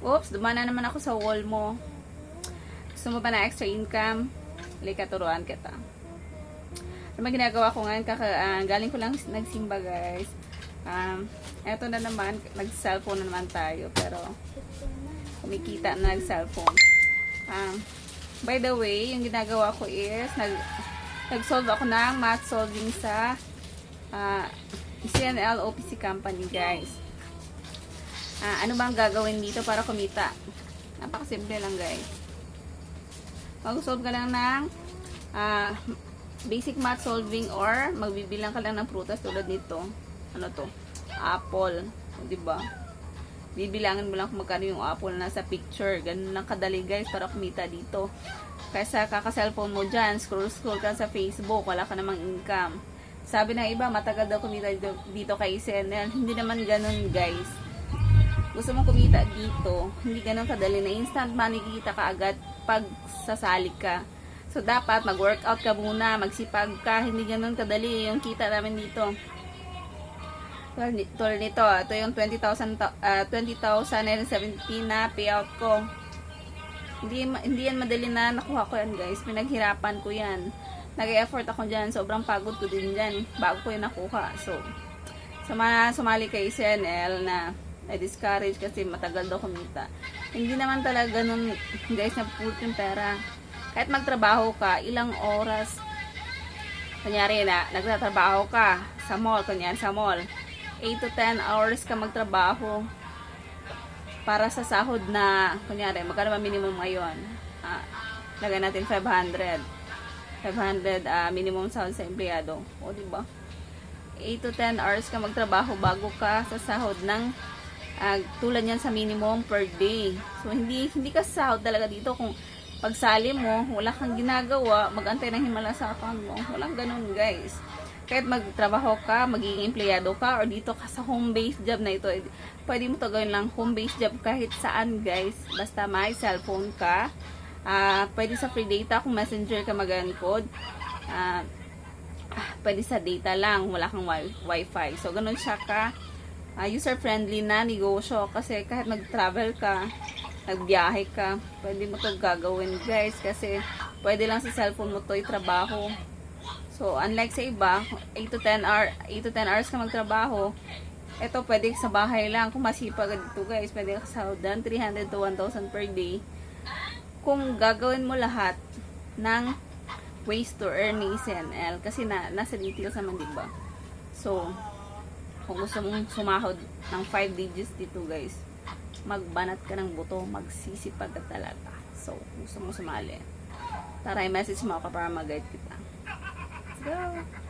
Oops, dumana naman ako sa wall mo. Gusto mo ba na extra income? Halika, turuan kita. Ano ba ginagawa ko ngayon? Galing ko lang nagsimba, guys. Eto na naman, nag-cellphone na naman tayo. Pero, kumikita na nag-cellphone. By the way, yung ginagawa ko is, nag-solve ako ng math solving sa CNL OPC company, guys. Ano bang gagawin dito para kumita? Napakasimple lang, guys. Mag-solve ka lang ng basic math solving or magbibilang ka lang ng prutas tulad nito. Ano to? Apple. Diba? Bibilangin mo lang kung magkano yung apple na sa picture. Ganun lang kadali, guys, para kumita dito. Kaysa kaka-cellphone mo dyan, scroll ka sa Facebook, wala ka namang income. Sabi ng iba, matagal daw kumita dito kay CNL. Hindi naman ganun, guys. Gusto mong kumita dito, hindi ganun kadali na instant money kita ka agad pag sasali ka. So, dapat mag-workout ka muna, magsipag ka, hindi ganun kadali yung kita namin dito. Tulad nito, ito yung 20,017 na payout ko. Hindi yan madali na nakuha ko yan, guys. Pinaghirapan ko yan. Nag-effort ako dyan. Sobrang pagod ko din dyan bago ko yung nakuha. So, sa mga sumali kay CNL na na-discourage kasi matagal daw kumita. Hindi naman talaga ganun, guys, na pulot yung pera. Kahit magtrabaho ka, ilang oras. Kunyari na, nagtatrabaho ka sa mall, kunyari sa mall. 8 to 10 hours ka magtrabaho para sa sahod na, kunyari, magkano ba minimum ngayon? Lagay natin 500 minimum sahod sa empleyado. O, diba? 8 to 10 hours ka magtrabaho bago ka sa sahod ng tulad yan sa minimum per day. So, hindi ka sahod talaga dito kung pagsali mo, wala kang ginagawa, mag-antay ng himala sa account mo. Walang ganun, guys. Kahit magtrabaho ka, magiging empleyado ka, or dito ka sa home-based job na ito, pwede mo to gawin lang home-based job kahit saan, guys. Basta may cellphone ka. Pwede sa free data kung messenger ka mag-encode. Pwede sa data lang, wala kang wifi. So, ganun siya ka user-friendly na negosyo. Kasi kahit nag-travel ka, nagbiyahe ka, pwede mo to gagawin, guys. Kasi pwede lang sa cellphone mo to itrabaho. So, unlike sa iba, 8 to 10 hours ka magtrabaho, ito pwede sa bahay lang. Kung masipag dito, guys, pwede ka sahudan 300 to 1,000 per day. Kung gagawin mo lahat ng ways to earn ni CNL, kasi nasa details naman, diba? So, kung gusto mong sumahod ng 5 digits dito, guys, magbanat ka ng buto, magsisipag ka talaga. So, gusto mong sumali, tara, i-message mo ako para mag-guide kita. Let's go!